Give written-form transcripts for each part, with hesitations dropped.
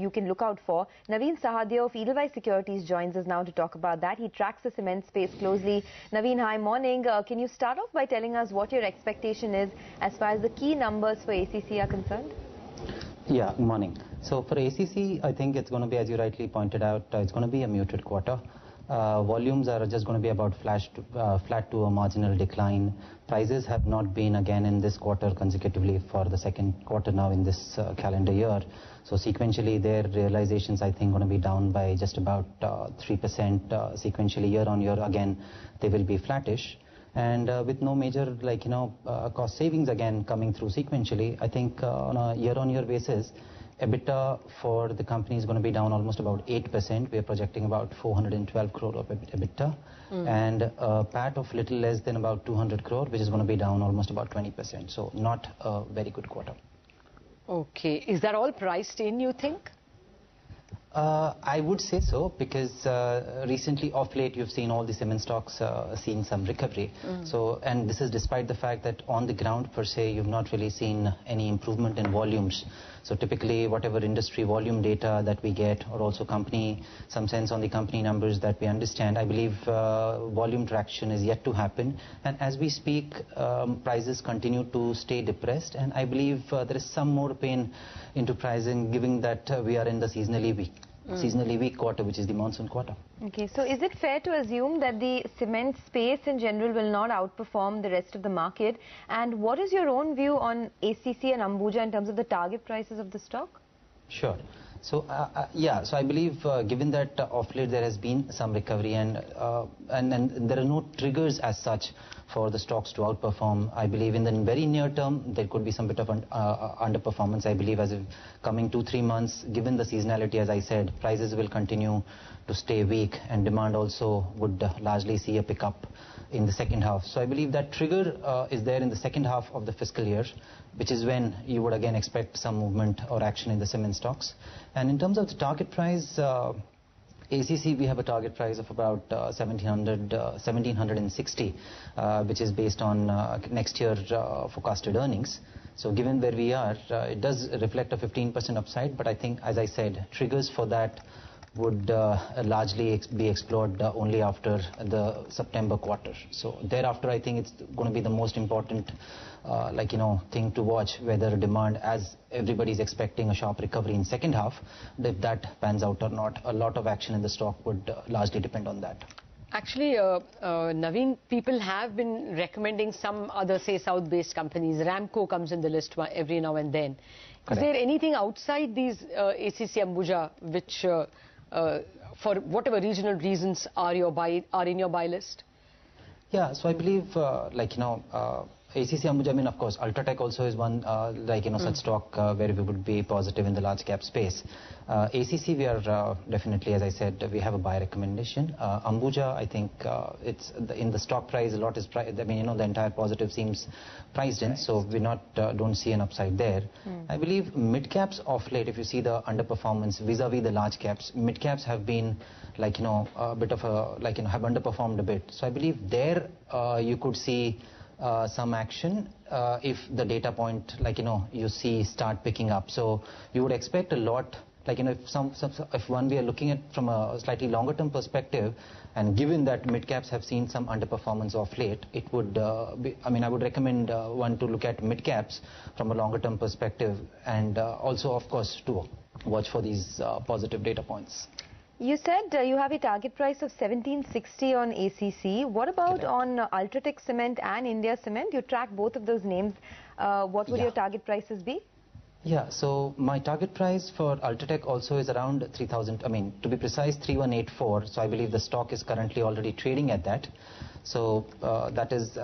you can look out for. Navin Sahadeo of Edelweiss Securities joins us now to talk about that. He tracks the cement space closely. Navin, hi, morning. Can you start off by telling us what your expectation is as far as the key numbers for ACC are concerned? Yeah, good morning. So for ACC, I think it's going to be, as you rightly pointed out, it's going to be a muted quarter. Volumes are just going to be about flat to a marginal decline. Prices have not been again in this quarter consecutively for the second quarter now in this calendar year. So sequentially their realizations I think going to be down by just about 3% sequentially year on year. Again, they will be flattish. And with no major cost savings again coming through sequentially, I think on a year-on-year basis, EBITDA for the company is going to be down almost about 8%. We are projecting about 412 crore of EBITDA and a PAT of little less than about 200 crore, which is going to be down almost about 20%. So not a very good quarter. Okay. Is that all priced in, you think? I would say so, because recently off late you've seen all the cement stocks seeing some recovery. So, and this is despite the fact that on the ground per se you've not really seen any improvement in volumes. So typically whatever industry volume data that we get, or also company, some sense on the company numbers that we understand, I believe volume traction is yet to happen. And as we speak, prices continue to stay depressed, and I believe there is some more pain into pricing given that we are in the seasonally weak quarter, which is the monsoon quarter. Okay, so is it fair to assume that the cement space in general will not outperform the rest of the market? And what is your own view on ACC and Ambuja in terms of the target prices of the stock? Sure. So yeah, so I believe given that of late there has been some recovery and there are no triggers as such for the stocks to outperform. I believe in the very near term there could be some bit of underperformance. I believe as of coming 2-3 months, given the seasonality, as I said, prices will continue to stay weak and demand also would largely see a pickup in the second half. So I believe that trigger is there in the second half of the fiscal year, which is when you would again expect some movement or action in the cement stocks. And in terms of the target price, ACC, we have a target price of about 1760, which is based on next year forecasted earnings. So given where we are, it does reflect a 15% upside, but I think, as I said, triggers for that would largely be explored only after the September quarter. So thereafter, I think it's going to be the most important thing to watch, whether demand, as everybody's expecting a sharp recovery in second half, if that pans out or not. A lot of action in the stock would largely depend on that. Actually, Navin, people have been recommending some other, say, South-based companies. Ramco comes in the list every now and then. Correct. Is there anything outside these ACC Ambuja which, for whatever regional reasons, are in your buy list? Yeah, so I believe, ACC Ambuja, I mean, of course, Ultratech also is one, such stock where we would be positive in the large cap space. ACC, we are definitely, as I said, we have a buy recommendation. Ambuja, I think it's in the stock price, a lot is priced. I mean, the entire positive seems priced in, so we don't see an upside there. I believe mid caps of late, if you see the underperformance vis-a-vis the large caps, mid caps have been a bit of a have underperformed a bit. So I believe there you could see some action if the data point you see start picking up. So you would expect a lot, if one we are looking at from a slightly longer term perspective, and given that mid caps have seen some underperformance of late, it would be, I mean, I would recommend one to look at mid caps from a longer term perspective, and also of course to watch for these positive data points. You said you have a target price of 1760 on ACC. What about on Ultratech Cement and India Cement? You track both of those names. What would your target prices be? Yeah, so my target price for Ultratech also is around 3000, I mean, to be precise, 3184. So I believe the stock is currently already trading at that. So that is,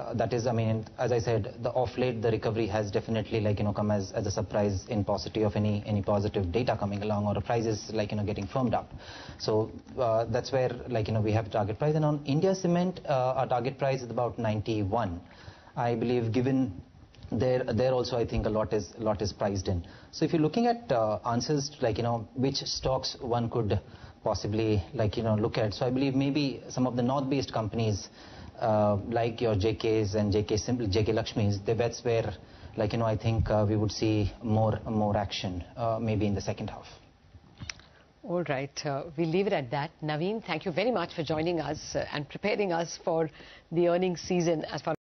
I mean, as I said, the off late, the recovery has definitely come as a surprise in paucity of any positive data coming along, or prices getting firmed up. So that's where we have a target price. And on India Cement, our target price is about 91. I believe given there also I think a lot is priced in. So if you're looking at answers which stocks one could possibly look at, so I believe maybe some of the north-based companies like your JKs and JK Lakshmis, that's where I think we would see more action maybe in the second half. All right, we'll leave it at that. Navin, thank you very much for joining us and preparing us for the earnings season as far